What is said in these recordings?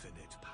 Infinite power.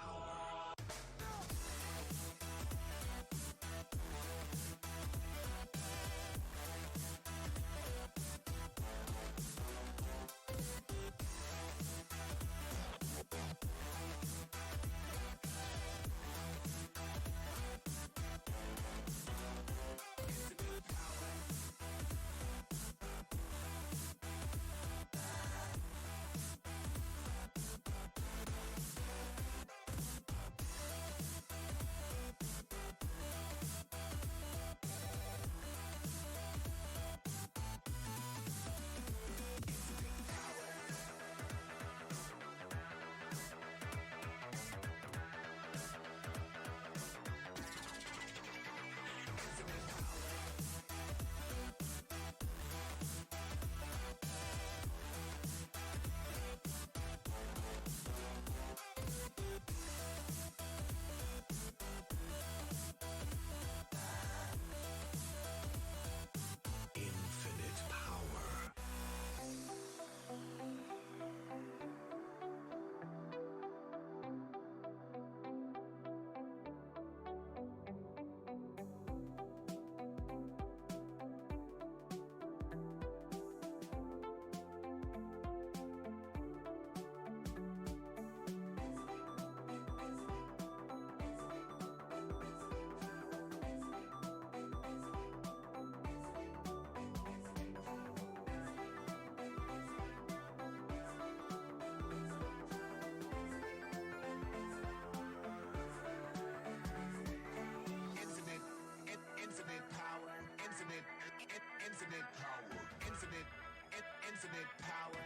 Infinite power. Infinite power. Infinite power. Infinite power.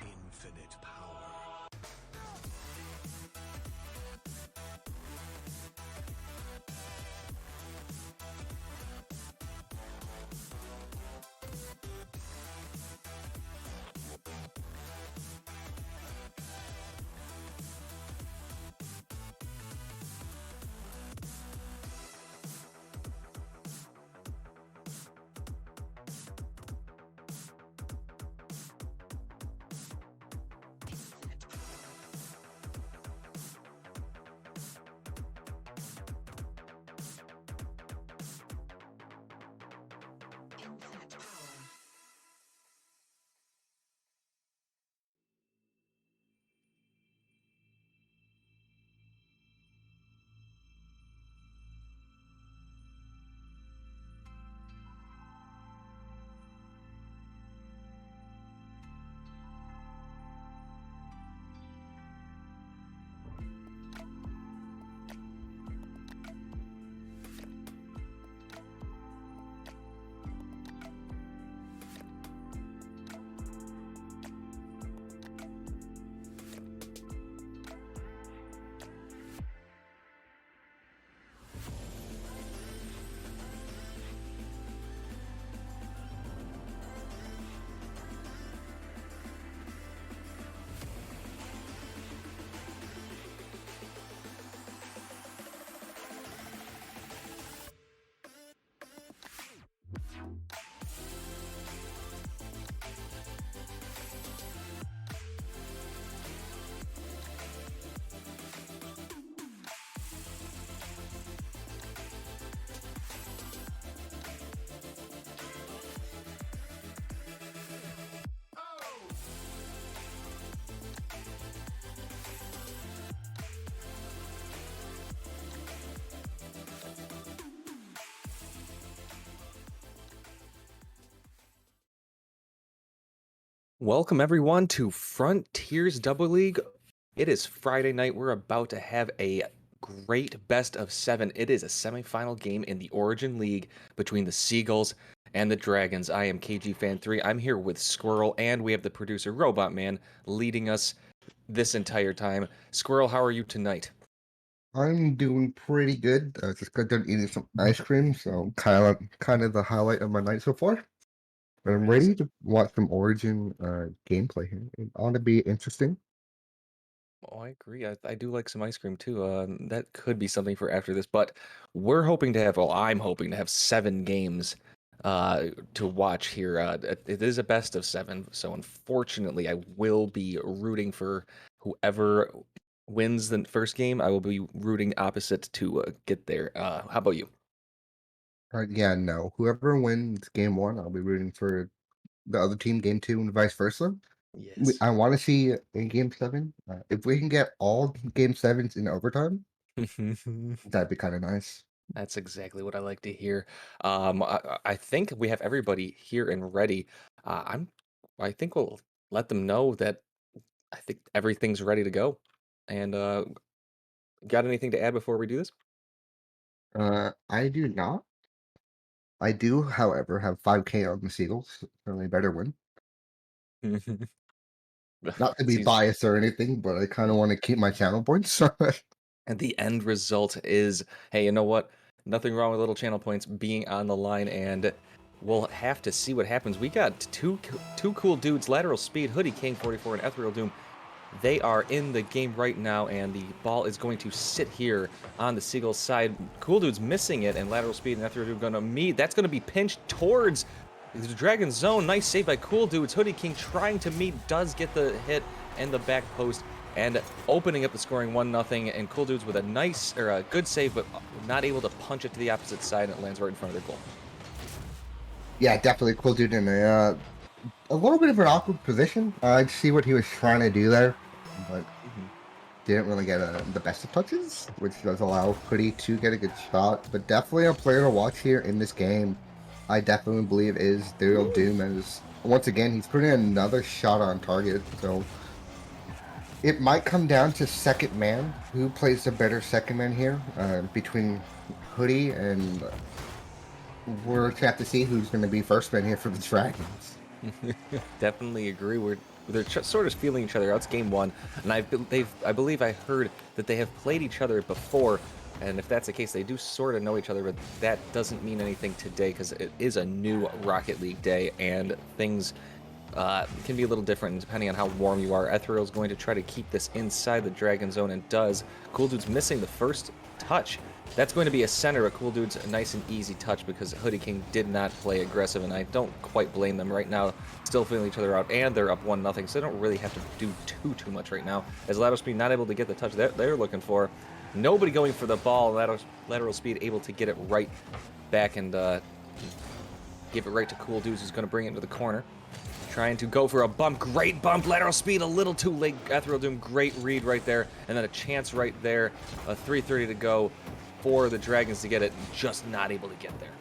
Infinite power. Welcome everyone to Frontiers Double League. It is Friday night. We're about to have a great best of 7. It is a semifinal game in the Origin League between the Seagulls and the Dragons. I am KG Fan 3. I'm here with Squirrel, and we have the producer Robot Man leading us this entire time. Squirrel, how are you tonight? I'm doing pretty good. I just got done eating some ice cream, so kind of the highlight of my night so far. But I'm ready to watch some Origin gameplay here. It ought to be interesting. Oh, I agree. I do like some ice cream too. That could be something for after this, but we're hoping to have, well, I'm hoping to have 7 games to watch here. It is a best of 7, so unfortunately, I will be rooting for whoever wins the first game. I will be rooting opposite to get there. How about you? Yeah, no. Whoever wins game one, I'll be rooting for the other team game two and vice versa. Yes. I want to see in game seven. If we can get all game sevens in overtime, that'd be kind of nice. That's exactly what I like to hear. I think we have everybody here and ready. I'm. I think we'll let them know that I think everything's ready to go. And got anything to add before we do this? I do not. I do, however, have 5K on the Seagulls. Certainly better win. Not to be Sees- biased or anything, but I kind of want to keep my channel points. And the end result is, hey, you know what? Nothing wrong with little channel points being on the line, and we'll have to see what happens. We got two cool dudes, Lateral Speed, Hoodie King 44, and Ethereal Doom. They are in the game right now, and the ball is going to sit here on the Seagulls side. Cool Dude's missing it, and Lateral Speed and Ethereal Doom going to meet. That's going to be pinched towards the Dragon Zone. Nice save by Cool Dudes. Hoodie King trying to meet, does get the hit and the back post, and opening up the scoring 1-0. And Cool Dudes with a nice, or a good save, but not able to punch it to the opposite side, and it lands right in front of their goal. Yeah, definitely cool dude in a little bit of an awkward position. I see what he was trying to do there, but didn't really get the best of touches, which does allow Hoodie to get a good shot. But definitely a player to watch here in this game. I definitely believe is Daryl Doom, as once again he's putting another shot on target. So it might come down to second man, who plays the better second man here between Hoodie and we're gonna have to see who's going to be first man here for the Dragons. Definitely agree. They're sort of feeling each other out. It's game one, and I believe I heard that they have played each other before, and if that's the case, they do sort of know each other. But that doesn't mean anything today because it is a new Rocket League day, and things can be a little different depending on how warm you are. Ethereal's going to try to keep this inside the Dragon Zone and does. Cool Dude's missing the first touch. That's going to be a center, but Cool Dude's a nice and easy touch because Hoodie King did not play aggressive, and I don't quite blame them right now. Still feeling each other out, and they're up 1-0, so they don't really have to do too much right now. As Lateral Speed not able to get the touch that they're looking for. Nobody going for the ball. Lateral Speed able to get it right back and give it right to Cool Dudes, who's going to bring it into the corner. Trying to go for a bump. Great bump. Lateral Speed a little too late. Ethereal Doom, great read right there. And then a chance right there. A 3:30 to go for the Dragons to get it. Just not able to get there.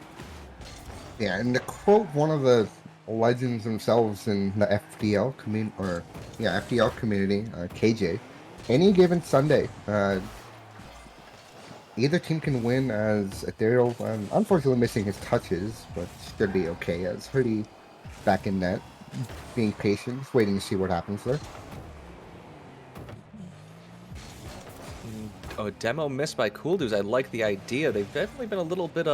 Yeah, and to quote one of the legends themselves in the FPL community, FPL community, KJ, any given Sunday, either team can win as Ethereal, unfortunately missing his touches, but should be okay as Hoodie back in net, being patient, waiting to see what happens there. Oh, demo missed by Cool Dudes. I like the idea. They've definitely been a little bit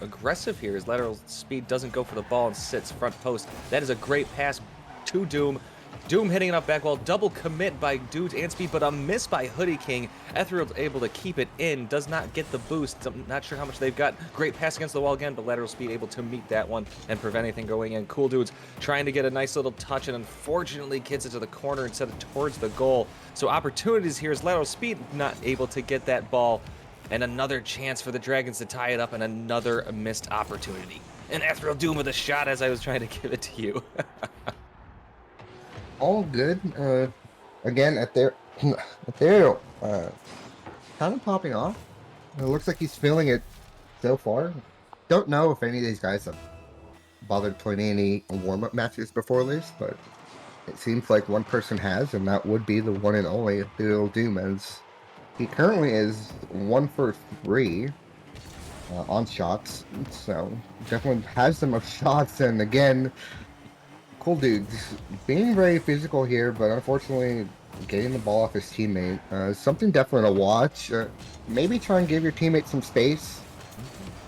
aggressive here as Lateral Speed doesn't go for the ball and sits front post. That is a great pass to Doom. Doom hitting it up back wall. Double commit by Dudes and Speed, but a miss by Hoodie King. Ethereal's able to keep it in. Does not get the boost. I'm not sure how much they've got. Great pass against the wall again, but Lateral Speed able to meet that one and prevent anything going in. Cool Dudes trying to get a nice little touch and unfortunately gets it to the corner instead of towards the goal. So opportunities here is Lateral Speed not able to get that ball. And another chance for the Dragons to tie it up and another missed opportunity. And Ethereal Doom with a shot as I was trying to give it to you. All good. Again, Ethereal, kind of popping off. It looks like he's feeling it so far. Don't know if any of these guys have bothered playing any warm-up matches before this, but it seems like one person has, and that would be the one and only Ethereal Doom, as he currently is 1 for 3 on shots, so definitely has the most shots, and again, Cool Dudes being very physical here, but unfortunately getting the ball off his teammate. Something definitely to watch. Maybe try and give your teammate some space.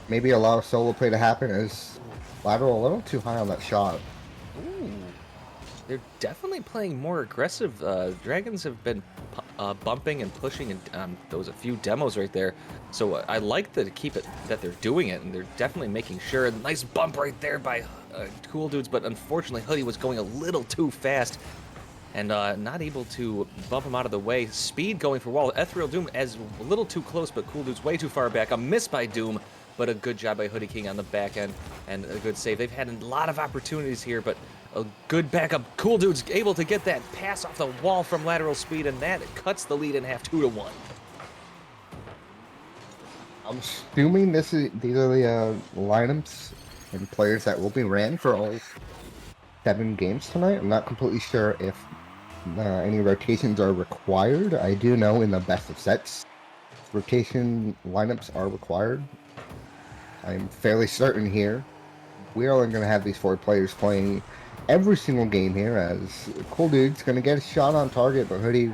Maybe allow solo play to happen as Lateral a little too high on that shot. Ooh. They're definitely playing more aggressive. Dragons have been bumping and pushing, and there was a few demos right there. So I like to keep it that they're doing it, and they're definitely making sure. Nice bump right there by Cool Dudes, but unfortunately Hoodie was going a little too fast and not able to bump him out of the way. Speed going for wall. Ethereal Doom as a little too close, but Cool Dude's way too far back. A miss by Doom, but a good job by Hoodie King on the back end and a good save. They've had a lot of opportunities here, but a good backup. Cool Dude's able to get that pass off the wall from lateral speed, and that cuts the lead in half 2-1. I'm assuming these are the lineups and players that will be ran for all 7 games tonight. I'm not completely sure if any rotations are required. I do know in the best of sets, rotation lineups are required. I'm fairly certain here we're only going to have these 4 players playing every single game here, as Cool Dude's going to get a shot on target, but Hoodie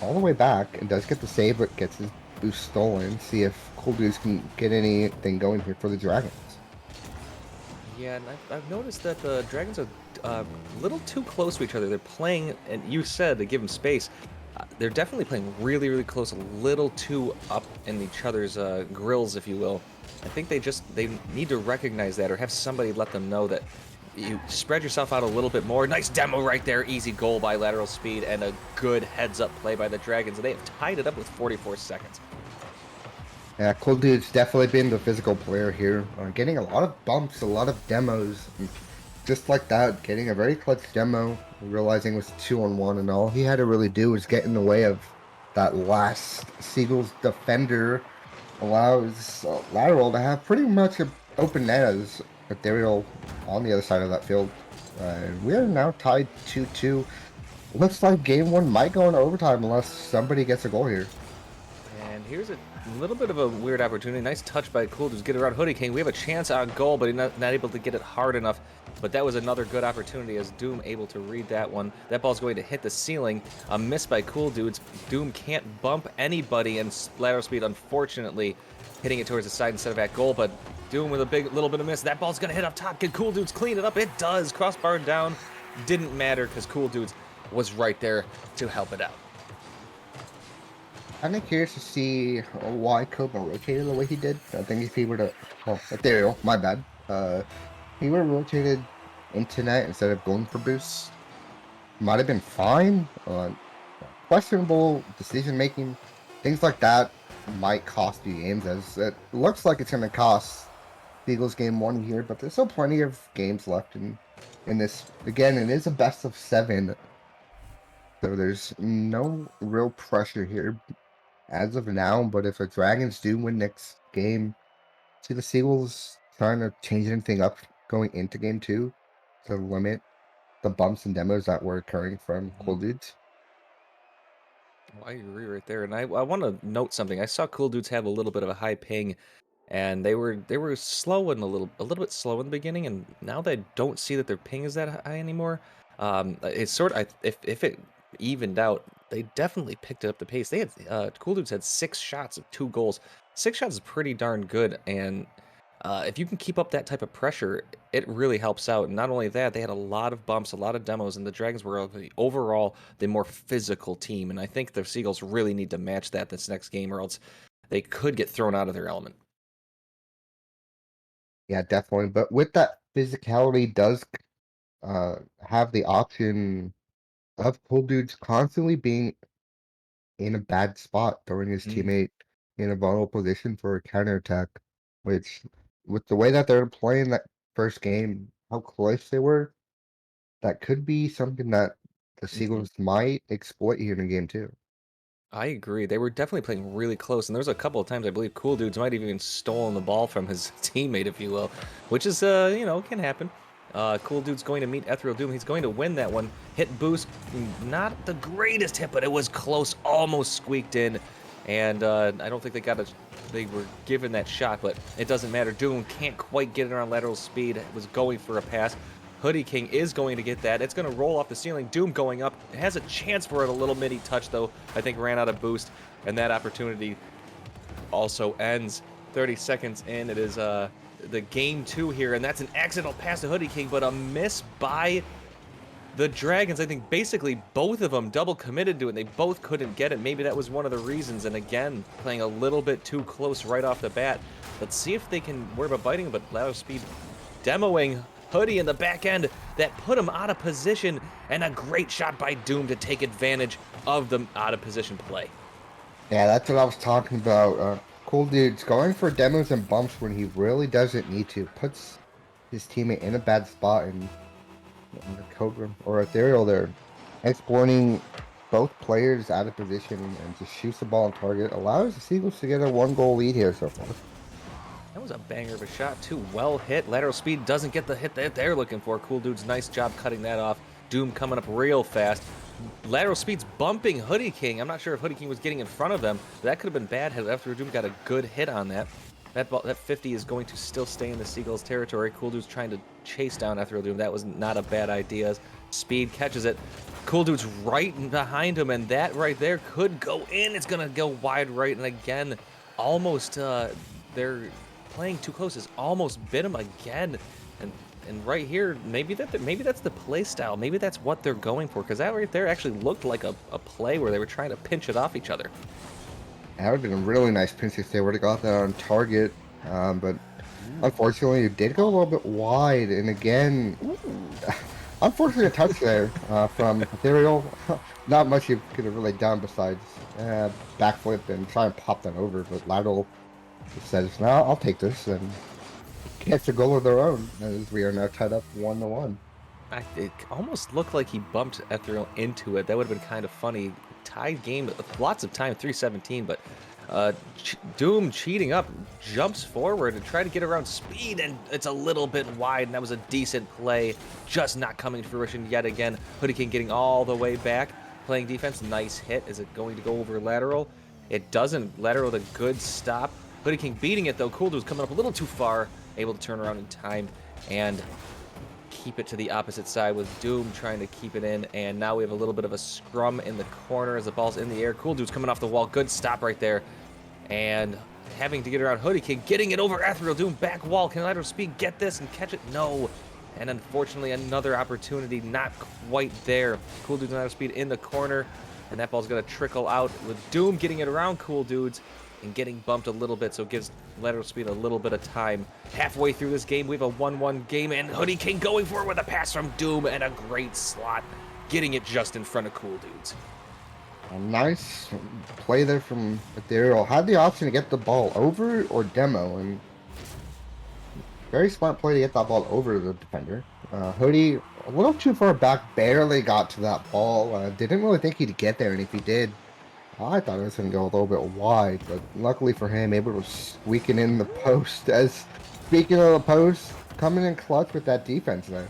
all the way back and does get the save, but gets his boost stolen. See if Cool Dudes can get anything going here for the Dragons. Yeah, and I've noticed that the Dragons are a little too close to each other. They're playing, and you said to give them space. They're definitely playing really, really close, a little too up in each other's grills, if you will. I think they need to recognize that, or have somebody let them know that you spread yourself out a little bit more. Nice demo right there, easy goal by lateral speed, and a good heads-up play by the Dragons. They have tied it up with 44 seconds. Yeah, Cool Dude's definitely been the physical player here, getting a lot of bumps, a lot of demos, and just like that, getting a very clutch demo, realizing it was 2-on-1, and all he had to really do was get in the way of that last Seagulls defender, allows Lateral to have pretty much an open net as Ethereal on the other side of that field. We are now tied 2-2. Looks like game 1 might go into overtime unless somebody gets a goal here. And here's a little bit of a weird opportunity. Nice touch by Cool to get around Hoodie King. We have a chance on goal, but he's not able to get it hard enough. But that was another good opportunity as Doom able to read that one. That ball's going to hit the ceiling. A miss by Cool Dudes. Doom can't bump anybody, and lateral speed, unfortunately, hitting it towards the side instead of at goal. But Doom with a little bit of miss. That ball's going to hit up top. Can Cool Dudes clean it up? It does. Crossbar down. Didn't matter because Cool Dudes was right there to help it out. I'm kind of curious to see why Koba rotated the way he did. I think if he were to... Oh, Ethereal, my bad. He would have rotated into net instead of going for boosts. Might have been fine. Questionable decision-making. Things like that might cost you games, as it looks like it's going to cost Eagles game 1 here, but there's still plenty of games left in this. Again, it is a best of 7, so there's no real pressure here as of now, but if the Dragons do win next game, see the Seagulls trying to change anything up going into game 2 to limit the bumps and demos that were occurring from Cool Dudes. I agree right there, and I want to note something. I saw Cool Dudes have a little bit of a high ping, and they were slow and a little bit slow in the beginning, and now they don't see that their ping is that high anymore. It's sort of if it evened out, they definitely picked up the pace. They had Cool Dudes had 6 shots of 2 goals. 6 shots is pretty darn good, and if you can keep up that type of pressure, it really helps out. And not only that, they had a lot of bumps, a lot of demos, and the Dragons were overall the more physical team. And I think the Seagulls really need to match that this next game, or else they could get thrown out of their element. Yeah, definitely. But with that physicality, does have the option of Cool Dudes constantly being in a bad spot, throwing his teammate in a vulnerable position for a counterattack, which, with the way that they're playing that first game, how close they were, that could be something that the Seagulls might exploit here in game 2. I agree. They were definitely playing really close, and there was a couple of times I believe Cool Dudes might have even stolen the ball from his teammate, if you will, which is, can happen. Cool Dude's going to meet Ethereal Doom. He's going to win that one. Hit boost, not the greatest hit, but it was close, almost squeaked in, and I don't think they were given that shot, but it doesn't matter. Doom can't quite get it on lateral speed. Was going for a pass. Hoodie King is going to get that. It's going to roll off the ceiling. Doom going up. It has a chance for it. A little mini touch, though. I think ran out of boost. And that opportunity also ends 30 seconds in. It is the game 2 here, and that's an accidental pass to Hoodie King, but a miss by the Dragons. I think basically both of them double committed to it, and they both couldn't get it. Maybe that was one of the reasons, and again, playing a little bit too close right off the bat. Let's see if they can worry about biting, but Lateral Speed demoing Hoodie in the back end. That put him out of position, and a great shot by Doom to take advantage of the out of position play. Yeah, that's what I was talking about. Cool Dude's going for demos and bumps when he really doesn't need to. Puts his teammate in a bad spot, and the Cobra or Ethereal there exploiting both players out of position and just shoots the ball on target. Allows the Seagulls to get a 1-goal lead here so far. That was a banger of a shot, too. Well hit. Lateral Speed doesn't get the hit that they're looking for. Cool Dude's nice job cutting that off. Doom coming up real fast. Lateral Speed's bumping Hoodie King. I'm not sure if Hoodie King was getting in front of them, but that could have been bad after Doom got a good hit on that. That 50 is going to still stay in the Seagulls territory. Cool Dude's trying to chase down Ethereal Doom. That was not a bad idea. Speed catches it. Cool Dude's right behind him, and that right there could go in. It's going to go wide right, and again, almost they're playing too close. It's almost bit him again. And right here, maybe that's the play style. Maybe that's what they're going for, because that right there actually looked like a play where they were trying to pinch it off each other. That would have been a really nice pinch if they would have got that on target. But unfortunately, it did go a little bit wide. And again, unfortunately, a touch there from Ethereal. Not much you could have really done besides backflip and try and pop that over. But Lateral says, no, I'll take this. And gets a goal of their own, as we are now tied up 1-1. It almost looked like he bumped Ethereal into it. That would have been kind of funny. Tied game, lots of time, 3:17, but Doom cheating up, jumps forward and try to get around Speed, and it's a little bit wide, and that was a decent play, just not coming to fruition yet again. Hoodie King getting all the way back, playing defense, nice hit. Is it going to go over Lateral? It doesn't. Lateral with a good stop. Hoodie King beating it though. Cool Dude's coming up a little too far, able to turn around in time and keep it to the opposite side with Doom trying to keep it in, and now we have a little bit of a scrum in the corner as the ball's in the air. Cool Dude's coming off the wall. Good stop right there, and having to get around Hoodie King, getting it over Ethereal. Doom back wall. Can Lateral Speed get this and catch it? No. And unfortunately, another opportunity not quite there. Cool Dude's Lateral Speed in the corner, and that ball's going to trickle out with Doom getting it around Cool Dudes and getting bumped a little bit, so it gives Lateral Speed a little bit of time. Halfway through this game, we have a 1-1 game, and Hoodie King going for it with a pass from Doom and a great slot, getting it just in front of Cool Dudes. A nice play there from Ethereal. Had the option to get the ball over or demo, and very smart play to get that ball over the defender. Hoodie, a little too far back, barely got to that ball. Didn't really think he'd get there, and if he did, I thought it was going to go a little bit wide, but luckily for him, able to squeak it in the post. As speaking of the post, coming in clutch with that defense there.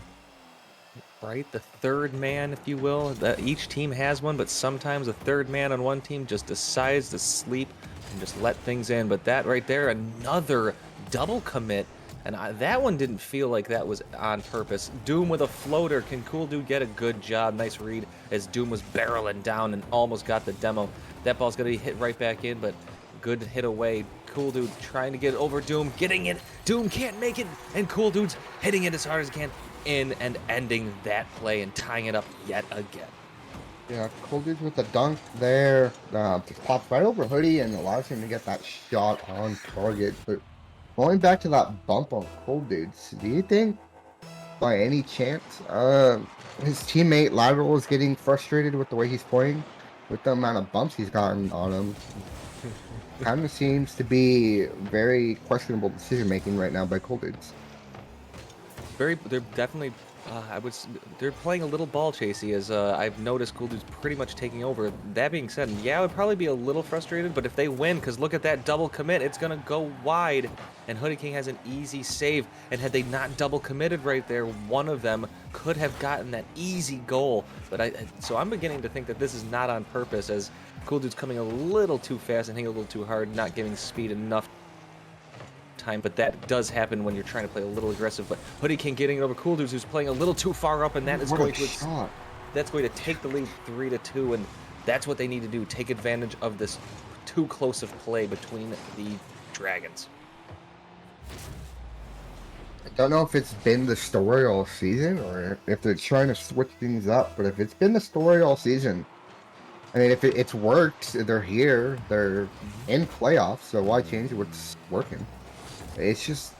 Right, the third man, if you will. Each team has one, but sometimes a third man on one team just decides to sleep and just let things in. But that right there, another double commit. And that one didn't feel like that was on purpose. Doom with a floater. Can Cool Dude get a good job? Nice read as Doom was barreling down and almost got the demo. That ball's going to be hit right back in, but good hit away. Cool Dude trying to get it over Doom, getting it. Doom can't make it, and Cool Dude's hitting it as hard as he can in and ending that play and tying it up yet again. Yeah, Cool Dude's with the dunk there. Just pops right over Hoodie and allows him to get that shot on target. But going back to that bump on Cool Dudes, do you think by any chance his teammate Lateral is getting frustrated with the way he's playing? With the amount of bumps he's gotten on him, kind of seems to be very questionable decision making right now by Cool Dudes. They're definitely, they're playing a little ball chasey, as I've noticed Cool Dude's pretty much taking over. That being said, yeah, I would probably be a little frustrated, but if they win, because look at that double commit, it's going to go wide, and Hoodie King has an easy save, and had they not double committed right there, one of them could have gotten that easy goal. But so I'm beginning to think that this is not on purpose, as Cool Dude's coming a little too fast and hitting a little too hard, not giving Speed enough time, but that does happen when you're trying to play a little aggressive. But Hoodie King getting it over Cool Dudes, who's playing a little too far up, and that is going to take the lead 3-2, and that's what they need to do, take advantage of this too close of play between the Dragons. don't know if it's been the story all season or if they're trying to switch things up, but if it's been the story all season, I mean, if it's worked, they're here, they're Mhm. in playoffs, so why change what's working? It's just,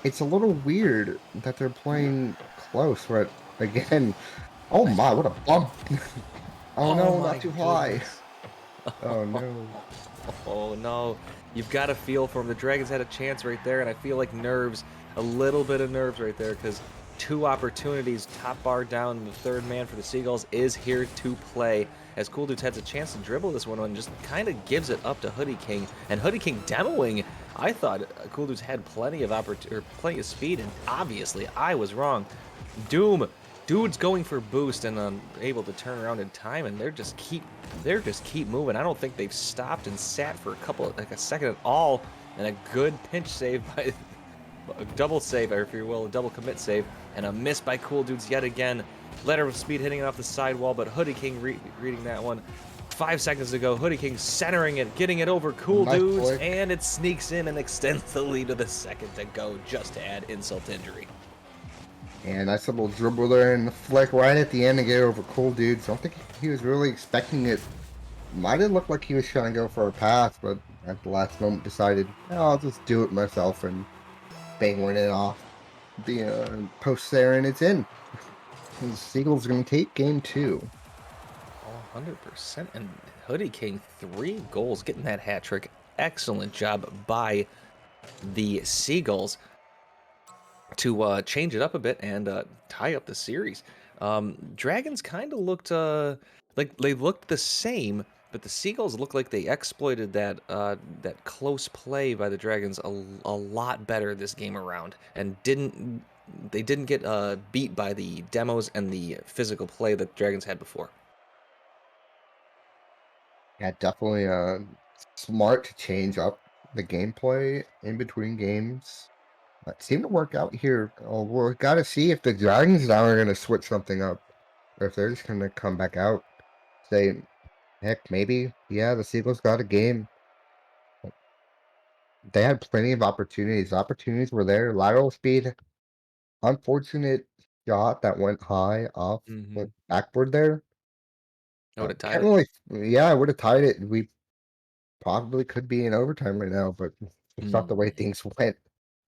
it's a little weird that they're playing close, but again, oh my, what a bump! Oh Oh no, not my too high. goodness. Oh no. Oh no. You've got to feel for him. The Dragons had a chance right there, and I feel like nerves, a little bit of nerves right there, because two opportunities, top bar down, the third man for the Seagulls is here to play. As Cool Dudes has a chance to dribble this one and just kind of gives it up to Hoodie King. And Hoodie King demoing. I thought Cool Dudes had plenty of plenty of speed, and obviously I was wrong. Doom, dude's going for boost and able to turn around in time, and they're just keep moving. I don't think they've stopped and sat for a second at all, and a good pinch save by a double save, or if you will, a double commit save, and a miss by Cool Dudes yet again. Letter of speed hitting it off the sidewall, but Hoodie King reading that one. 5 seconds to go. Hoodie King centering it, getting it over Cool Nice Dudes, flick. and it sneaks in and extends the lead to the second to go, just to add insult to injury. And nice little dribble there and the flick right at the end to get over Cool Dudes. I don't think he was really expecting it. Might have looked like he was trying to go for a pass, but at the last moment decided, "Oh, I'll just do it myself," and bang went it off the post there, and it's in. And the Seagulls are going to take game 2. 100%. And Hoodie King, 3 goals, getting that hat trick. Excellent job by the Seagulls to change it up a bit and tie up the series. Dragons kind of looked like they looked the same, but the Seagulls looked like they exploited that close play by the Dragons a lot better this game around, and didn't get beat by the demos and the physical play that Dragons had before. Yeah, definitely smart to change up the gameplay in between games. It seemed to work out here. Oh, we've got to see if the Dragons now are going to switch something up, or if they're just going to come back out, say, heck, maybe, yeah, the Seagulls got a game. They had plenty of opportunities. Opportunities were there. Lateral speed, unfortunate shot that went high off Mm-hmm. the backboard there. I would have tied Can't it. really, yeah, I would have tied it. We probably could be in overtime right now, but it's not the way Hmm. things went.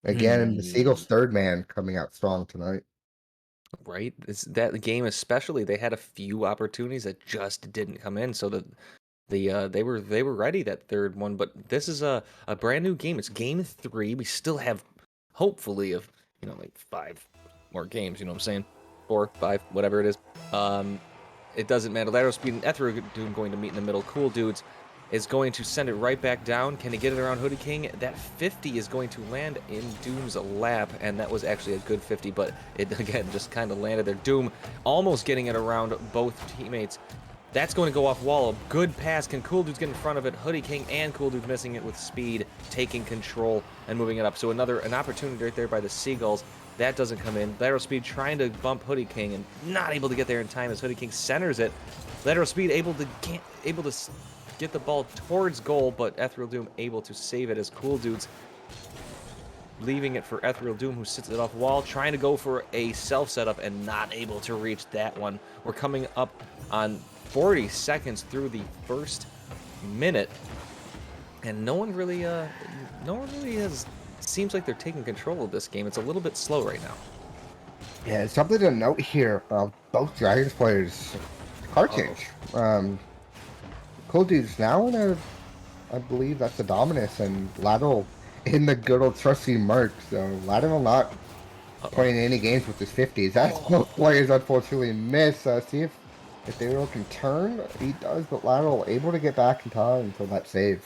Again, the Hmm. Seagulls' third man coming out strong tonight. Right? It's that game especially. They had a few opportunities that just didn't come in, so they were ready that third one. But this is a brand new game. It's game 3. We still have hopefully of like 5 more games. You know what I'm saying? 4, 5, whatever it is. Um, it doesn't matter. Lateral speed and Ethereal Doom going to meet in the middle. Cool Dudes is going to send it right back down. Can he get it around Hoodie King? That 50 is going to land in Doom's lap, and that was actually a good 50, but it, again, just kind of landed there. Doom almost getting it around both teammates. That's going to go off wall. A good pass. Can Cool Dudes get in front of it? Hoodie King and Cool Dudes missing it with speed, taking control and moving it up. So an opportunity right there by the Seagulls. That doesn't come in. Lateral speed trying to bump Hoodie King and not able to get there in time as Hoodie King centers it. Lateral speed able to get the ball towards goal, but Ethereal Doom able to save it as Cool Dudes leaving it for Ethereal Doom, who sits it off wall, trying to go for a self setup and not able to reach that one. We're coming up on 40 seconds through the first minute, and no one really has. Seems like they're taking control of this game. It's a little bit slow right now. Yeah, something to note here. Both Dragons players car Oh, change. Cool Dudes now in a, I believe that's the Dominus and Lateral in the good old trusty Merc. So Lateral not uh-oh. playing any games with his 50s. That's both players unfortunately miss. See if Daryl can turn. He does, but Lateral able to get back in time until that save.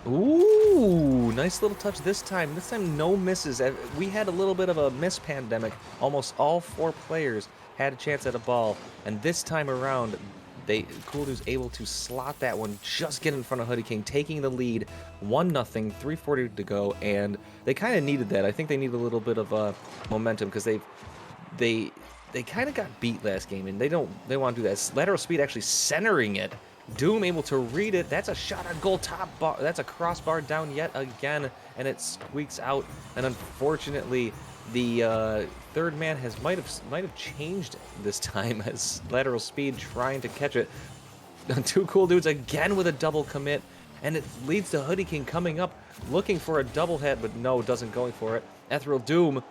Ooh, nice little touch this time. This time, no misses. We had a little bit of a miss pandemic. Almost all 4 players had a chance at a ball, and this time around, Cool Dude's able to slot that one, just get in front of Hoodie King, taking the lead, 1-0, 3:40 to go, and they kind of needed that. I think they need a little bit of momentum because they kind of got beat last game, and they want to do that. Lateral speed actually centering it Doom able to read it. That's a shot on goal, top bar. That's a crossbar down yet again, and it squeaks out. And unfortunately, the third man might have changed this time as lateral speed trying to catch it. Two cool dudes again with a double commit, and it leads to Hoodie King coming up looking for a double hit, but no, doesn't going for it. Ethereal Doom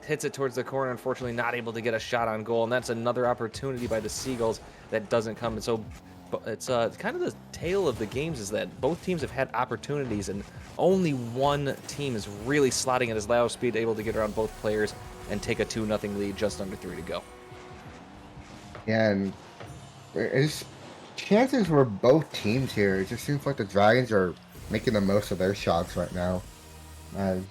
hits it towards the corner, unfortunately not able to get a shot on goal, and that's another opportunity by the Seagulls that doesn't come. And so it's kind of the tale of the games is that both teams have had opportunities, and only one team is really slotting at his lateral speed, able to get around both players and take a 2-0 lead just under 3 to go. Yeah, and there's chances for both teams here. It just seems like the Dragons are making the most of their shots right now. As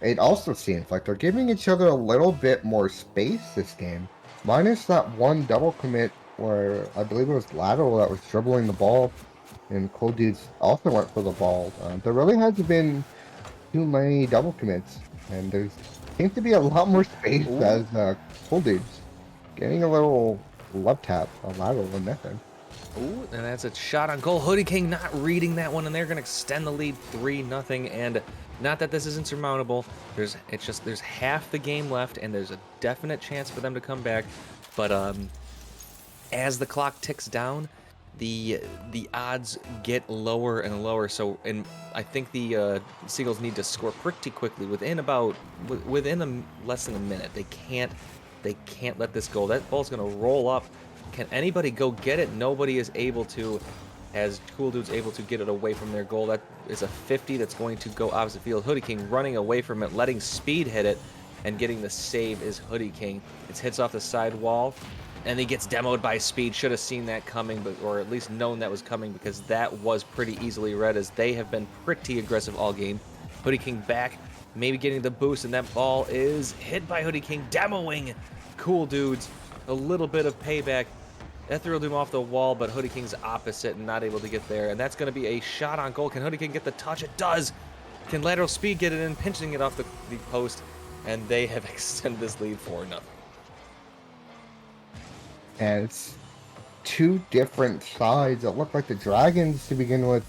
it also seems like they're giving each other a little bit more space this game. Minus that one double commit where I believe it was lateral that was dribbling the ball, and Cool Dudes also went for the ball. There really hasn't been too many double commits, and there seems to be a lot more space as Cool Dudes getting a little love tap, a lateral and nothing. Ooh, and that's a shot on goal. Hoodie King not reading that one, and they're going to extend the lead 3-0. And not that this is insurmountable. There's half the game left, and there's a definite chance for them to come back. But as the clock ticks down, the odds get lower and lower. So, and I think the Seagulls need to score pretty quickly within less than a minute. They can't let this go. That ball's going to roll up. Can anybody go get it? Nobody is able to, as Cool Dude's able to get it away from their goal. That is a 50 that's going to go opposite field. Hoodie King running away from it, letting Speed hit it, and getting the save is Hoodie King. It hits off the side wall, and he gets demoed by Speed. Should have seen that coming, or at least known that was coming, because that was pretty easily read, as they have been pretty aggressive all game. Hoodie King back, maybe getting the boost, and that ball is hit by Hoodie King, demoing Cool Dudes. A little bit of payback. Ethereal Doom off the wall, but Hoodie King's opposite and not able to get there. And that's going to be a shot on goal. Can Hoodie King get the touch? It does. Can Lateral Speed get it in, pinching it off the post? And they have extended this lead 4-0. And it's two different sides. It looked like the Dragons, to begin with,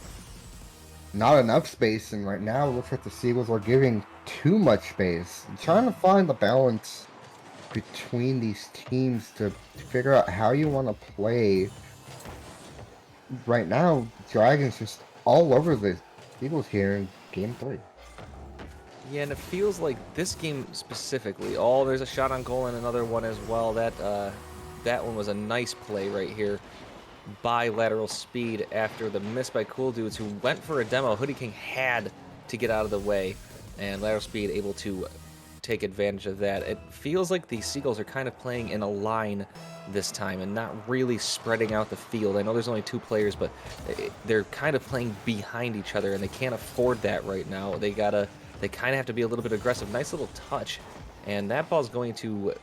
not enough space. And right now, it looks like the Seagulls are giving too much space. I'm trying to find the balance between these teams to figure out how you want to play. Right now, Dragons just all over the Eagles here in Game 3. Yeah, and it feels like this game specifically. Oh, there's a shot on goal and another one as well. That one was a nice play right here by Lateral Speed after the miss by Cool Dudes, who went for a demo. Hoodie King had to get out of the way, and Lateral Speed able to take advantage of that. It feels like the Seagulls are kind of playing in a line this time and not really spreading out the field. I know there's only 2 players, but they're kind of playing behind each other, and they can't afford that right now. They kind of have to be a little bit aggressive. Nice little touch, and that ball's going to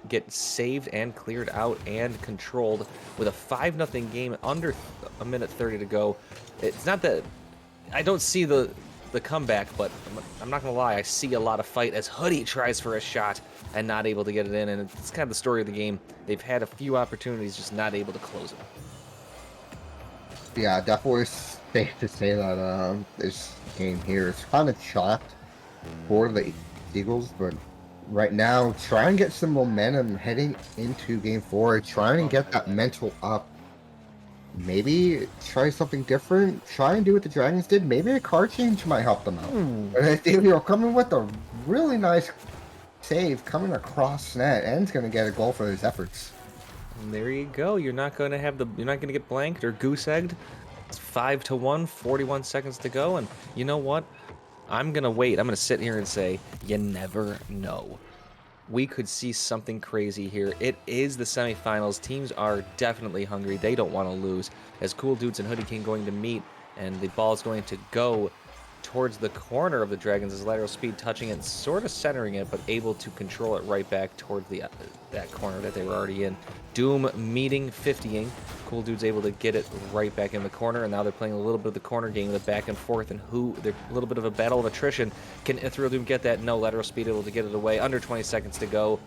get saved and cleared out and controlled with a 5-0 game under a minute 30 to go. It's not that I don't see the comeback, but I'm not gonna lie, I see a lot of fight as Hoodie tries for a shot and not able to get it in, and it's kind of the story of the game. They've had a few opportunities, just not able to close them. Yeah, definitely safe to say that this game here is kind of chalked for the Eagles, but right now, try and get some momentum heading into Game 4. Try and get that mental up. Maybe try something different. Try and do what the Dragons did. Maybe a card change might help them out. And I think, coming with a really nice save coming across net, and going to get a goal for his efforts. And there you go. You're not going to get blanked or goose egged. It's 5-1, 41 seconds to go, and you know what? I'm going to wait. I'm going to sit here and say, you never know. We could see something crazy here. It is the semifinals. Teams are definitely hungry. They don't want to lose. As Cool Dudes and Hoodie King going to meet, and the ball is going to go towards the corner of the Dragons as Lateral Speed touching it, sort of centering it, but able to control it right back towards that corner that they were already in. Doom meeting 50ing. Cool Dude's able to get it right back in the corner, and now they're playing a little bit of the corner game, the back and forth, and they're a little bit of a battle of attrition. Can Ethereal Doom get that? No. Lateral Speed able to get it away. Under 20 seconds to go.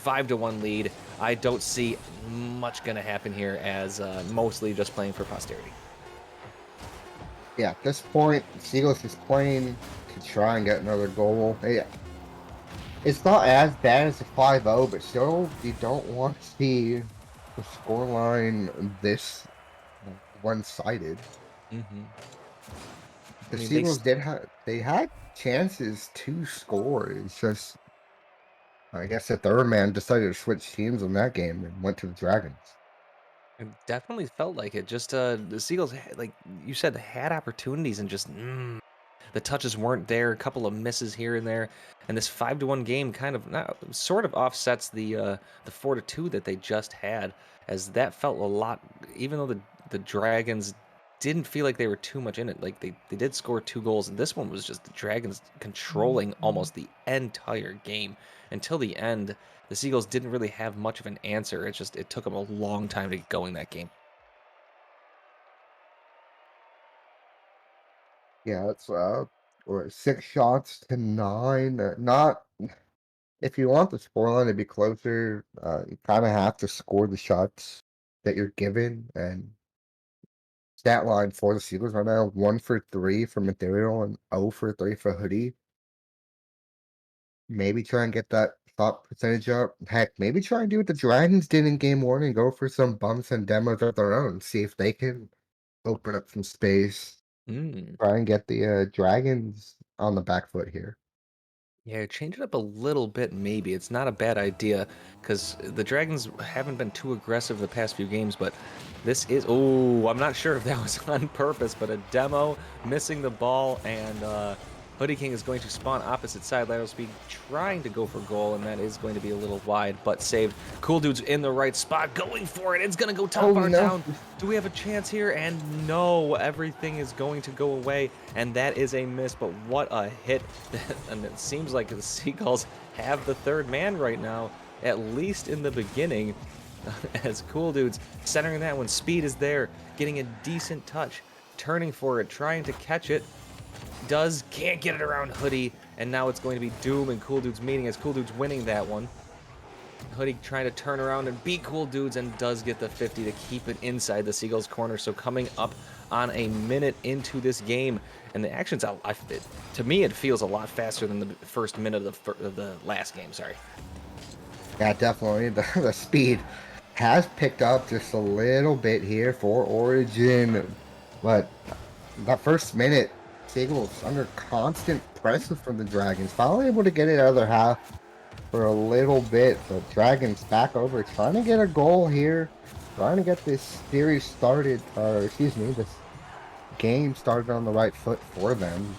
5-1 lead. I don't see much going to happen here, as mostly just playing for posterity. Yeah, at this point, Seagulls is playing to try and get another goal. Yeah, it's not as bad as a 5-0, but still, you don't want to see the scoreline this one-sided. Mm-hmm. The I mean, Seagulls they had chances to score. It's just, I guess the third man decided to switch teams on that game and went to the Dragons. it definitely felt like it. Just the Seagulls, like you said, had opportunities and just the touches weren't there. A couple of misses here and there, and this 5-1 game kind of sort of offsets the 4-2 that they just had, as that felt a lot. Even though the Dragons didn't feel like they were too much in it, like they did score 2 goals, and this one was just the Dragons controlling almost the entire game until the end. The Seagulls didn't really have much of an answer. It took them a long time to get going that game. Yeah, it's or 6 shots to 9. Not if you want the scoreline to be closer, you kind of have to score the shots that you're given. And stat line for the Seagulls right now: 1 for 3 for Material and 0 for 3 for Hoodie. Maybe try and get that shot percentage up. Heck, maybe try and do what the Dragons did in game 1 and go for some bumps and demos of their own. See if they can open up some space. Mm. Try and get the Dragons on the back foot here. Yeah, change it up a little bit, maybe. It's not a bad idea, because the Dragons haven't been too aggressive the past few games, but this is... Oh, I'm not sure if that was on purpose, but a demo, missing the ball, and Hoodie King is going to spawn opposite side. Lateral speed trying to go for goal, and that is going to be a little wide, but saved. Cool Dude's in the right spot, going for it. It's going to go top bar no. down. Do we have a chance here? And no, everything is going to go away, and that is a miss, but what a hit. And it seems like the Seagulls have the third man right now, at least in the beginning, as Cool Dude's centering that one. Speed is there, getting a decent touch, turning for it, trying to catch it. Can't get it around Hoodie, and now it's going to be Doom and Cool Dude's meeting, as Cool Dude's winning that one. Hoodie trying to turn around and beat Cool Dudes, and does get the 50 to keep it inside the Seagulls corner. So coming up on a minute into this game, and the action's out. To me, it feels a lot faster than the first minute of the last game. Sorry. Yeah, definitely. The speed has picked up just a little bit here for Origin, but that first minute, Seagulls under constant pressure from the Dragons. Finally able to get it out of their half for a little bit, but Dragons back over, trying to get a goal here, trying to get this series started, or excuse me, this game started on the right foot for them.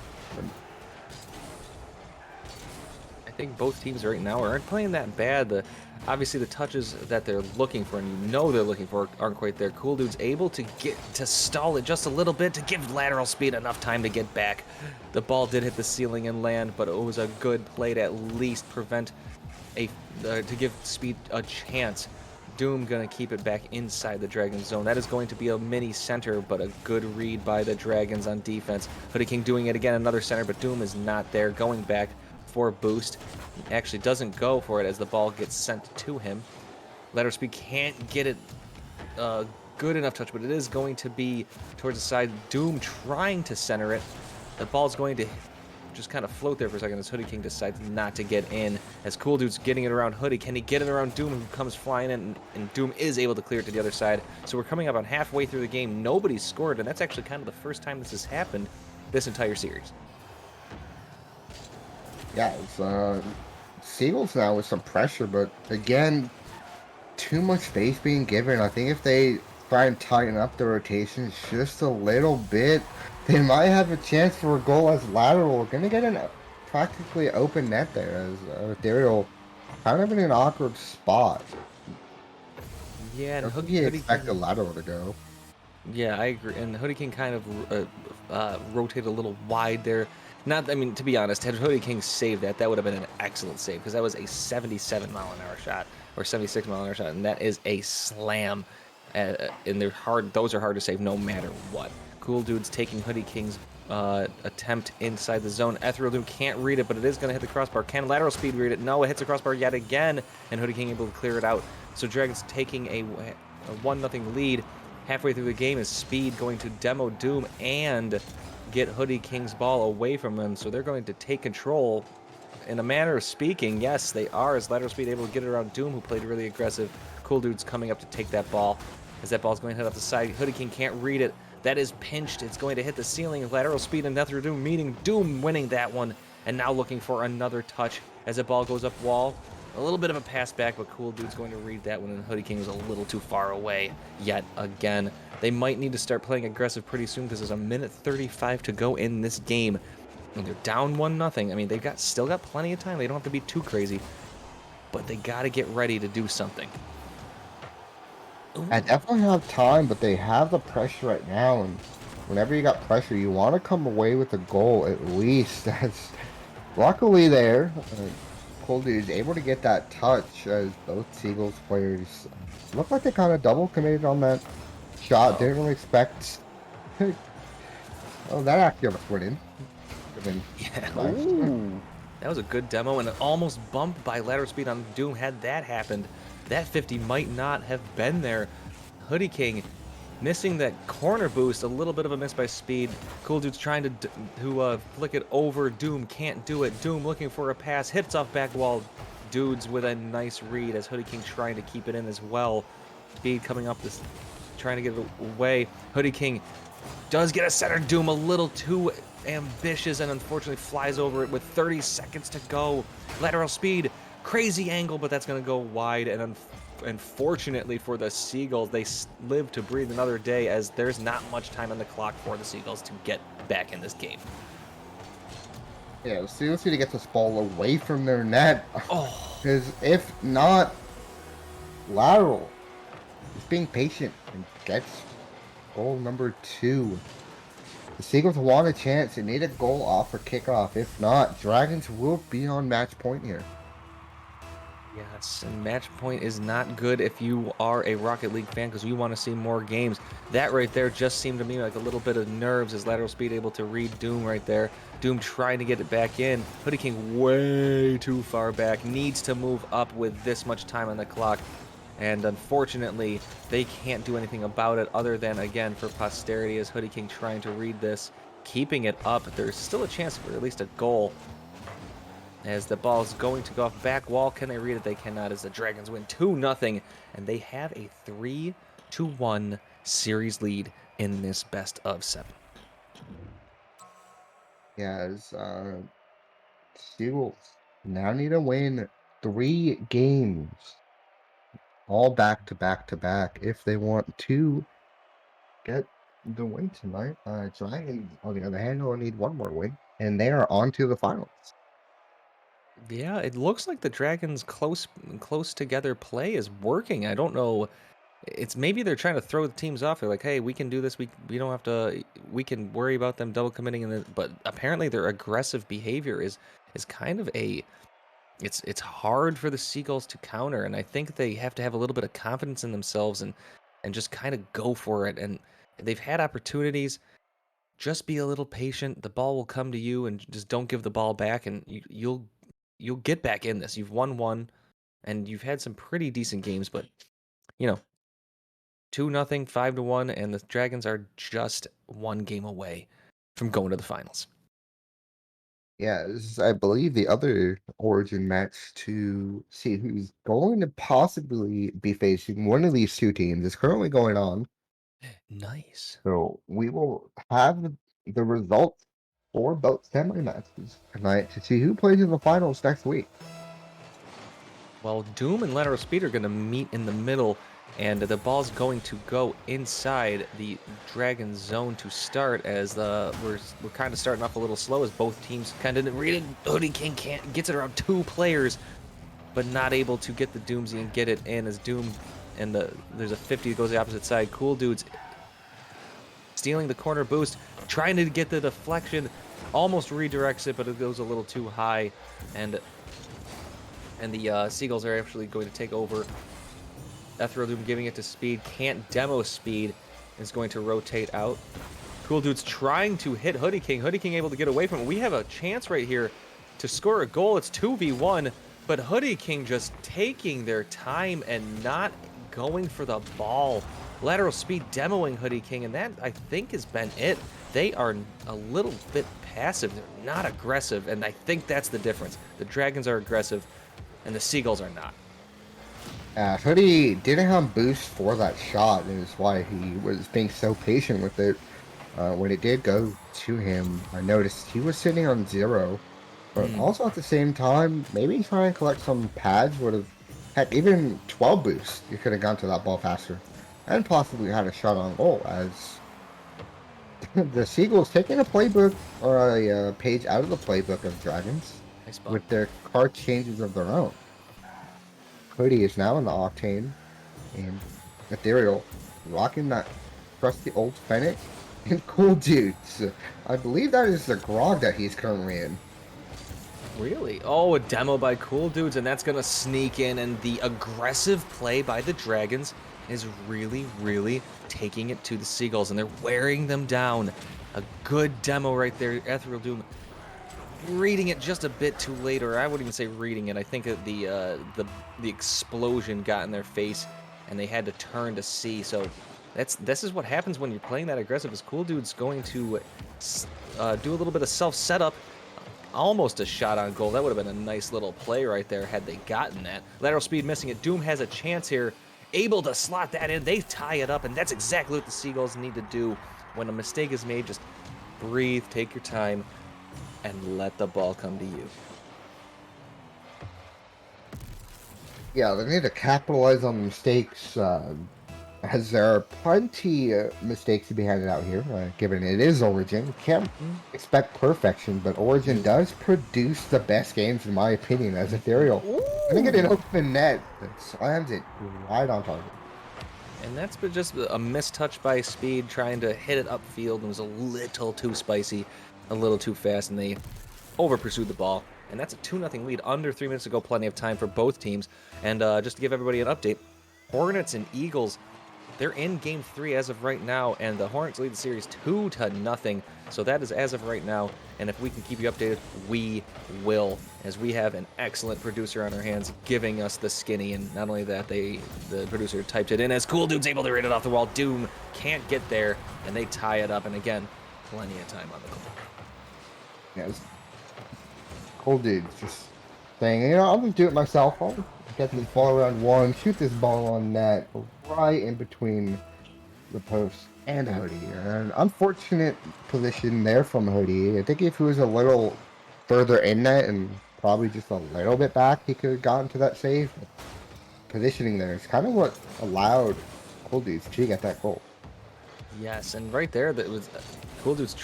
I think both teams right now aren't playing that bad. Obviously, the touches that they're looking for, and you know they're looking for, aren't quite there. Cool Dude's able to stall it just a little bit to give lateral speed enough time to get back. The ball did hit the ceiling and land, but it was a good play to at least prevent to give Speed a chance. Doom gonna keep it back inside the Dragon zone. That is going to be a mini center, but a good read by the Dragons on defense. Hoodie King doing it again, another center, but Doom is not there. Going back for a boost. Actually doesn't go for it as the ball gets sent to him. Letter Speed can't get it good enough touch, but it is going to be towards the side. Doom trying to center it. The ball's going to just kind of float there for a second as Hoodie King decides not to get in. As Cool Dude's getting it around Hoodie. Can he get it around Doom, who comes flying in? And Doom is able to clear it to the other side. So we're coming up on halfway through the game. Nobody's scored, and that's actually kind of the first time this has happened this entire series. Yeah, it's Seagulls now with some pressure, but again, too much space being given. I think if they try and tighten up the rotations just a little bit, they might have a chance for a goal as lateral. Gonna get an practically open net there as Ethereal kind of in an awkward spot. Yeah, and I think he expected lateral to go. Yeah, I agree. And Hoodie King kind of rotated a little wide there. Not, I mean, to be honest, had Hoodie King saved that, that would have been an excellent save, because that was a 77-mile-an-hour shot, or 76-mile-an-hour shot, and that is a slam. And they're hard. Those are hard to save no matter what. Cool Dude's taking Hoodie King's attempt inside the zone. Ethereal Doom can't read it, but it is going to hit the crossbar. Can Lateral Speed read it? No, it hits the crossbar yet again, and Hoodie King able to clear it out. So Dragon's taking a 1-0 lead. Halfway through the game is Speed going to demo Doom and get Hoodie King's ball away from him, so they're going to take control. In a manner of speaking, yes, they are, as Lateral Speed able to get it around Doom, who played really aggressive. Cool Dude's coming up to take that ball. As that ball's going to head off the side, Hoodie King can't read it. That is pinched. It's going to hit the ceiling. Lateral Speed and Ethereal Doom meeting. Doom winning that one, and now looking for another touch as the ball goes up wall. A little bit of a pass back, but Cool Dude's going to read that one, and Hoodie King was a little too far away yet again. They might need to start playing aggressive pretty soon because there's a minute 35 to go in this game. And they're down 1-0. I mean, they've still got plenty of time. They don't have to be too crazy, but they got to get ready to do something. I definitely have time, but they have the pressure right now, and whenever you got pressure, you want to come away with a goal at least. That's luckily there. Cool Dude is able to get that touch as both Seagulls players look like they kind of double committed on that shot. Didn't really expect. Oh, that actually almost went in. Yeah. Ooh. That was a good demo, and it almost bumped by Lateral Speed on Doom. Had that happened, that 50 might not have been there. Hoodie King missing that corner boost, a little bit of a miss by Speed. Cool Dude's trying to flick it over. Doom can't do it. Doom looking for a pass, hits off back wall. Dudes with a nice read as Hoodie King trying to keep it in as well. Speed coming up this, trying to get it away. Hoodie King does get a center. Doom a little too ambitious and unfortunately flies over it with 30 seconds to go. Lateral Speed, crazy angle, but that's going to go wide, and unfortunately for the Seagulls, they live to breathe another day as there's not much time on the clock for the Seagulls to get back in this game. Yeah, the Seagulls need to get this ball away from their net. Oh, Because if not, Lateral is being patient and gets goal number 2. The Seagulls want a chance and need a goal off or kickoff. If not, Dragons will be on match point here. yes, and match point is not good if you are a Rocket League fan because we want to see more games. That right there just seemed to me like a little bit of nerves as Lateral Speed able to read Doom right there. Doom trying to get it back in. Hoodie King way too far back. Needs to move up with this much time on the clock. And unfortunately, they can't do anything about it other than, again, for posterity as Hoodie King trying to read this. Keeping it up. There's still a chance for at least a goal. As the ball is going to go off back wall. Can they read it? They cannot as the Dragons win 2-0. And they have a 3-1 series lead in this best of 7. Yes, Seagulls now need to win 3 games. All back to back to back if they want to get the win tonight. Dragons, on the other hand, will need one more win, and they are on to the finals. Yeah, it looks like the Dragons' close together play is working. I don't know. It's maybe they're trying to throw the teams off. They're like, hey, we can do this. We don't have to. We can worry about them double committing. But apparently their aggressive behavior is kind of a. It's hard for the Seagulls to counter, and I think they have to have a little bit of confidence in themselves and just kind of go for it. And they've had opportunities. Just be a little patient. The ball will come to you, and just don't give the ball back, and you'll get back in this. You've won one, and you've had some pretty decent games, but you know, 2-0, 5-1, and the Dragons are just one game away from going to the finals. Yeah, this is, I believe, the other Origin match to see who's going to possibly be facing one of these two teams is currently going on. Nice. So we will have the results for both semi matches tonight to see who plays in the finals next week. Well, Doom and Lateral Speed are going to meet in the middle, and the ball's going to go inside the Dragon zone to start as we're kind of starting off a little slow as both teams kind of didn't read it. Hoodie King gets it around 2 players, but not able to get the Doomsy and get it in as Doom and there's a 50 that goes the opposite side. Cool Dude's stealing the corner boost, trying to get the deflection, almost redirects it, but it goes a little too high, and the Seagulls are actually going to take over. Ethereal Doom giving it to Speed, can't demo Speed, is going to rotate out. Cool Dude's trying to hit Hoodie King. Hoodie King able to get away from it. We have a chance right here to score a goal. It's 2v1, but Hoodie King just taking their time and not going for the ball. Lateral Speed demoing Hoodie King, and that, I think, has been it. They are a little bit passive. They're not aggressive, and I think that's the difference. The Dragons are aggressive, and the Seagulls are not. Hoodie didn't have boost for that shot, and is why he was being so patient with it. When it did go to him, I noticed he was sitting on 0. But also at the same time, maybe trying to collect some pads would have, heck, even 12 boosts, you could have gone to that ball faster. And possibly had a shot on goal, as the Seagulls taking a playbook, or a page out of the playbook of Dragons, Nice ball. with their card changes of their own. Hoodie is now in the Octane, and Ethereal rocking that trusty old Fennec, and Cool Dudes. I believe that is the grog that he's currently in. Really? Oh, a demo by Cool Dudes, and that's going to sneak in, and the aggressive play by the Dragons is really, really taking it to the Seagulls, and they're wearing them down. A good demo right there. Ethereal Doom reading it just a bit too late, or I wouldn't even say reading it. I think the explosion got in their face, and they had to turn to see. So this is what happens when you're playing that aggressive. Is Cool Dude's going to do a little bit of self-setup. Almost a shot on goal. That would have been a nice little play right there had they gotten that. Lateral Speed missing it. Doom has a chance here. Able to slot that in. They tie it up, and that's exactly what the Seagulls need to do. When a mistake is made, just breathe, take your time, and let the ball come to you. Yeah, they need to capitalize on the mistakes, as there are plenty of mistakes to be handed out here, given it is Origin. You can't expect perfection, but Origin does produce the best games, in my opinion, as Ethereal. I think it an open net that slams it right on target. And that's been just a mistouch by Speed, trying to hit it upfield, and was a little too spicy, a little too fast, and they over-pursued the ball. And that's a 2-0 lead. Under 3 minutes to go, plenty of time for both teams. And just to give everybody an update, Hornets and Eagles, they're in Game 3 as of right now, and the Hornets lead the series 2-0. So that is as of right now, and if we can keep you updated, we will, as we have an excellent producer on our hands giving us the skinny, and not only that, the producer typed it in as Cool Dude's able to read it off the wall. Doom can't get there, and they tie it up, and again, plenty of time on the clock. Yes. Cool Dude's just saying, you know, I'll just do it myself. I'll get this ball around one, shoot this ball on net, right in between the post and Hoodie. An unfortunate position there from Hoodie. I think if he was a little further in net and probably just a little bit back, he could have gotten to that save. But positioning there is kind of what allowed Cool Dudes to get that goal. Yes, and right there, that was Cool Dudes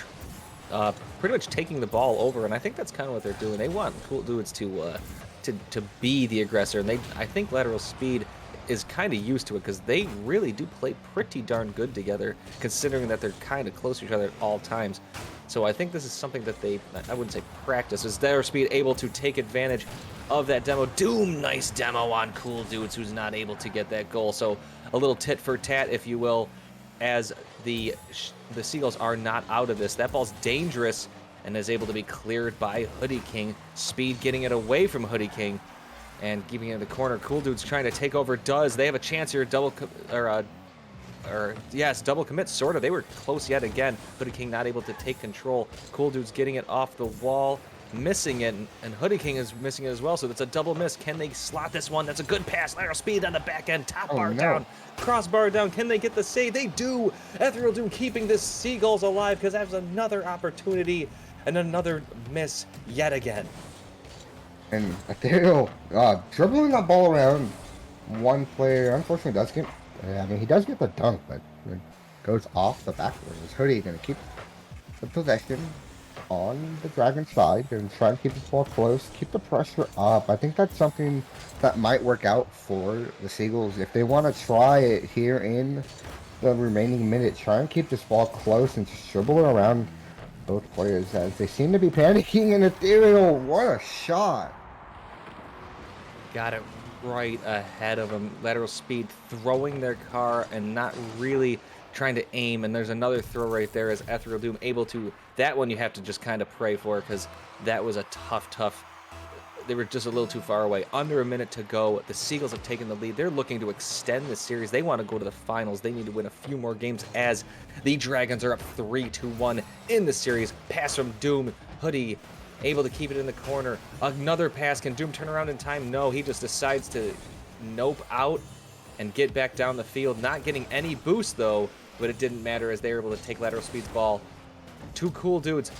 pretty much taking the ball over, and I think that's kind of what they're doing. They want Cool Dudes to be the aggressor, and I think Lateral Speed is kind of used to it, because they really do play pretty darn good together, considering that they're kind of close to each other at all times. So I think this is something that I wouldn't say practice. Is Lateral Speed able to take advantage of that demo? Doom, nice demo on Cool Dudes, who's not able to get that goal. So a little tit for tat, if you will, as the Seagulls are not out of this. That ball's dangerous and is able to be cleared by Hoodie King. Speed getting it away from Hoodie King and keeping it in the corner. Cool Dude's trying to take over. They have a chance here. Double commit, sort of. They were close yet again. Hoodie King not able to take control. Cool Dude's getting it off the wall, missing it, and Hoodie King is missing it as well, so that's a double miss. Can they slot this one? That's a good pass. Lateral Speed on the back end. Top bar down. Crossbar down. Can they get the save? They do. Ethereal Doom keeping the Seagulls alive, because that's another opportunity and another miss yet again. And Ethereal dribbling that ball around. One player unfortunately does get, I mean, he does get the dunk, but it goes off the backboard. Is Hoodie going to keep the possession on the Dragon side and try and keep the ball close, keep the pressure up? I think that's something that might work out for the Seagulls if they want to try it here in the remaining minute. Try and keep this ball close and just dribble around both players, as they seem to be panicking. And Ethereal, what a shot! Got it right ahead of them. Lateral Speed throwing their car and not really trying to aim, and there's another throw right there as Ethereal Doom able to. That one you have to just kind of pray for because that was a tough. They were just a little too far away. Under a minute to go. The Seagulls have taken the lead. They're looking to extend the series. They want to go to the finals. They need to win a few more games as the Dragons are up 3-1 in the series. Pass from Doom. Hoodie able to keep it in the corner. Another pass. Can Doom turn around in time? No. He just decides to nope out and get back down the field. Not getting any boost, though, but it didn't matter as they were able to take lateral speed's ball. Two cool dudes.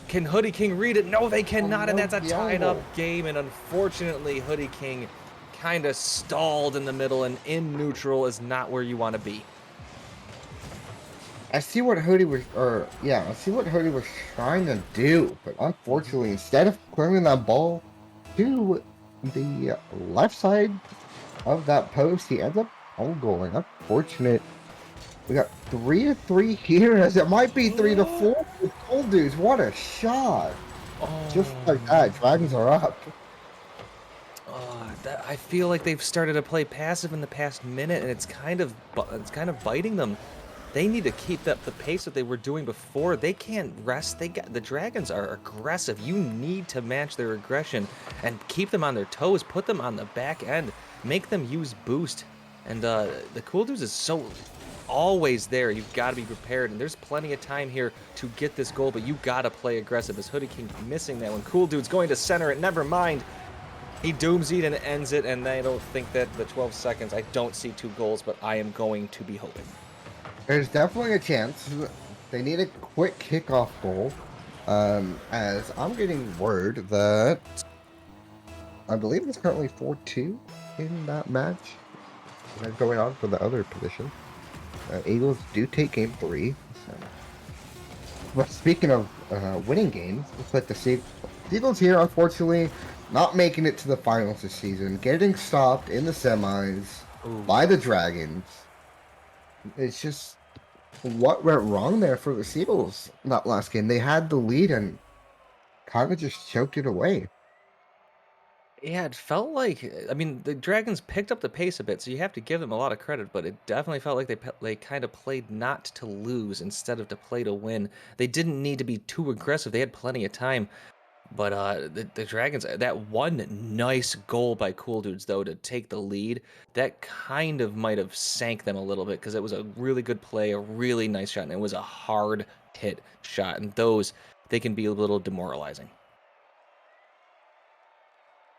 Can Hoodie King read it? No, they cannot, and that's a tied-up game, and unfortunately, Hoodie King kind of stalled in the middle, and in neutral is not where you want to be. I see what Hoodie was, I see what Hoodie was trying to do, but unfortunately, instead of clearing that ball to the left side of that post, he ends up goaling. Unfortunate. We got 3-3 here, as it might be 3-4 with Cold Dudes. What a shot! Just like that, Dragons are up. I feel like they've started to play passive in the past minute, and it's kind of biting them. They need to keep up the pace that they were doing before. They can't rest. The Dragons are aggressive. You need to match their aggression and keep them on their toes. Put them on the back end. Make them use boost. And the Cool Dudes is so always there. You've got to be prepared, and there's plenty of time here to get this goal, but you got to play aggressive. As Hoodie King missing that one. Cool Dude's going to center it. Never mind. He dooms it and ends it, and I don't think that the 12 seconds, I don't see 2 goals, but I am going to be hoping. There's definitely a chance. They need a quick kickoff goal. As I'm getting word that I believe it's currently 4-2 in that match going on for the other position. Eagles do take game 3. So. But speaking of winning games, looks like the Seagulls here, unfortunately, not making it to the finals this season, getting stopped in the semis by the Dragons. It's just what went wrong there for the Seagulls that last game. They had the lead and kind of just choked it away. Yeah, it felt like, I mean, the Dragons picked up the pace a bit, so you have to give them a lot of credit, but it definitely felt like they kind of played not to lose instead of to play to win. They didn't need to be too aggressive. They had plenty of time. But the Dragons, that one nice goal by Cool Dudes, though, to take the lead, that kind of might have sank them a little bit because it was a really good play, a really nice shot, and it was a hard hit shot. And those, they can be a little demoralizing.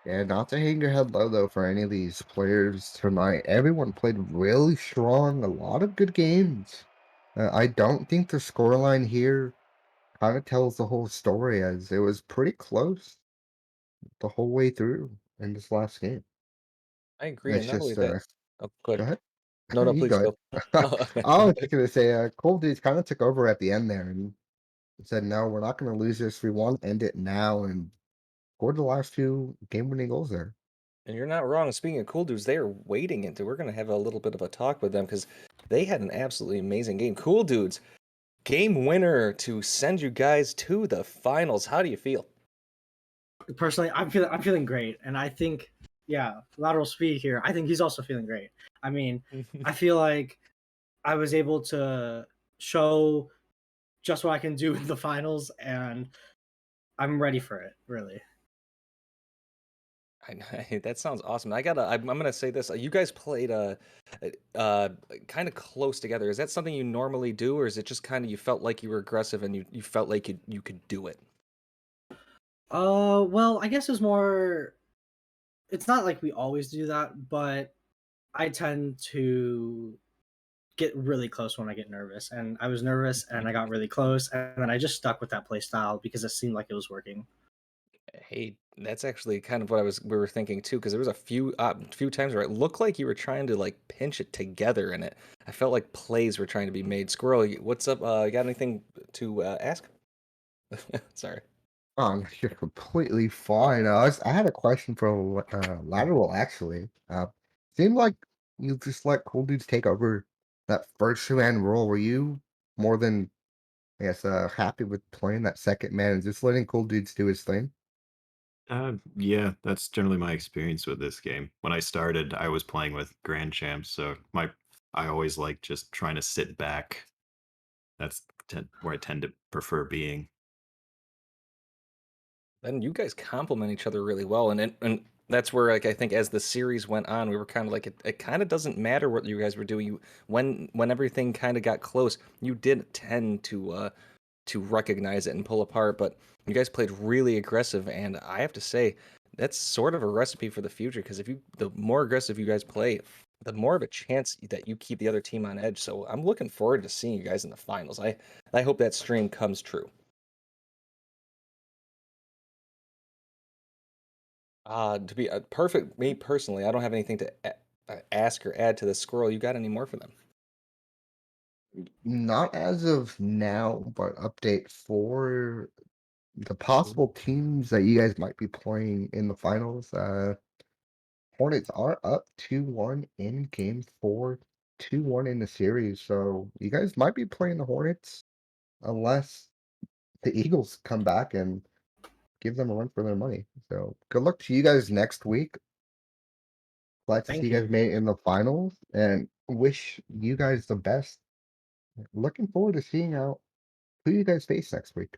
Yeah, not to hang your head low, though, for any of these players tonight. Everyone played really strong, a lot of good games. I don't think the scoreline here kind of tells the whole story, as it was pretty close the whole way through in this last game. I agree, and It's not only just, that. Oh, go go ahead. ahead. No, no, You please go go. ahead. I was just going to say, Cold Dudes kind of took over at the end there and said, no, we're not going to lose this. We want to end it now, and scored the last 2 game-winning goals there. And you're not wrong. Speaking of Cool Dudes, they are waiting into. We're going to have a little bit of a talk with them because they had an absolutely amazing game. Cool Dudes, game winner to send you guys to the finals. How do you feel? Personally, I'm feeling great, and I think, yeah, lateral speed here. I think he's also feeling great. I mean, I feel like I was able to show just what I can do in the finals, and I'm ready for it. Really. That sounds awesome. I'm gonna say this. You guys played kind of close together. Is that something you normally do, or is it just kind of you felt like you were aggressive and you felt like you could do it? Well, I guess it's more. It's not like we always do that, but I tend to get really close when I get nervous, and I was nervous, and I got really close, and then I just stuck with that play style because it seemed like it was working. Hey, that's actually kind of what we were thinking too, because there was a few times where it looked like you were trying to like pinch it together in it. I felt like plays were trying to be made. Squirrel, what's up? You got anything to ask? Sorry. Oh, no, you're completely fine. I had a question for Lateral, actually. Seemed like you just let Cool Dudes take over that first man role. Were you more than, I guess, happy with playing that second man and just letting Cool Dudes do his thing? Yeah, that's generally my experience with this game. When I started, I was playing with Grand Champs, so my I always like just trying to sit back. That's where I tend to prefer being. And you guys complement each other really well, and that's where like I think as the series went on, we were kind of like it kind of doesn't matter what you guys were doing. You when everything kind of got close, you did tend to recognize it and pull apart, but you guys played really aggressive, and I have to say that's sort of a recipe for the future because if you the more aggressive you guys play, the more of a chance that you keep the other team on edge. So I'm looking forward to seeing you guys in the finals. I hope that stream comes true. To be perfect, me personally, I don't have anything to ask or add to the squirrel. You got any more for them? Not as of now, but update for the possible teams that you guys might be playing in the finals. Hornets are up 2-1 in game four, 2-1 in the series. So you guys might be playing the Hornets unless the Eagles come back and give them a run for their money. So good luck to you guys next week. Glad to see Thank you guys you. made it in the finals and wish you guys the best. Looking forward to seeing out who you guys face next week.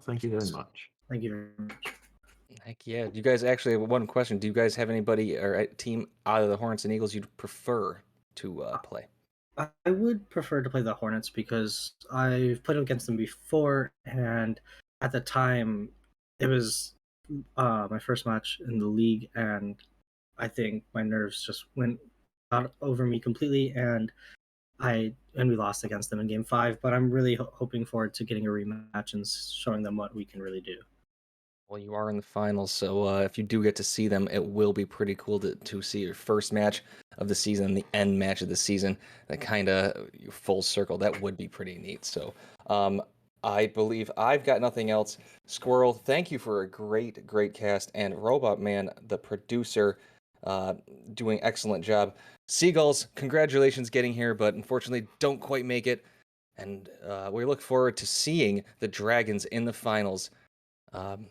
Thank you very much. Thank you very much. Heck yeah. Do you guys actually have one question? Do you guys have anybody or a team out of the Hornets and Eagles you'd prefer to play? I would prefer to play the Hornets because I've played against them before, and at the time, it was my first match in the league, and I think my nerves just went out over me completely, and we lost against them in Game 5. But I'm really hoping forward to getting a rematch and showing them what we can really do. Well, you are in the finals, so if you do get to see them, it will be pretty cool to see your first match of the season, the end match of the season, that kind of full circle. That would be pretty neat. So, um, I believe I've got nothing else. Squirrel, thank you for a great, great cast, and Robot Man, the producer, uh, doing excellent job. Seagulls, congratulations getting here, but unfortunately don't quite make it. And we look forward to seeing the Dragons in the finals. Um,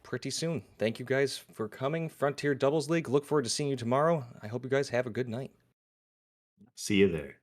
Pretty soon. Thank you guys for coming. Frontier Doubles League. Look forward to seeing you tomorrow. I hope you guys have a good night. See you there.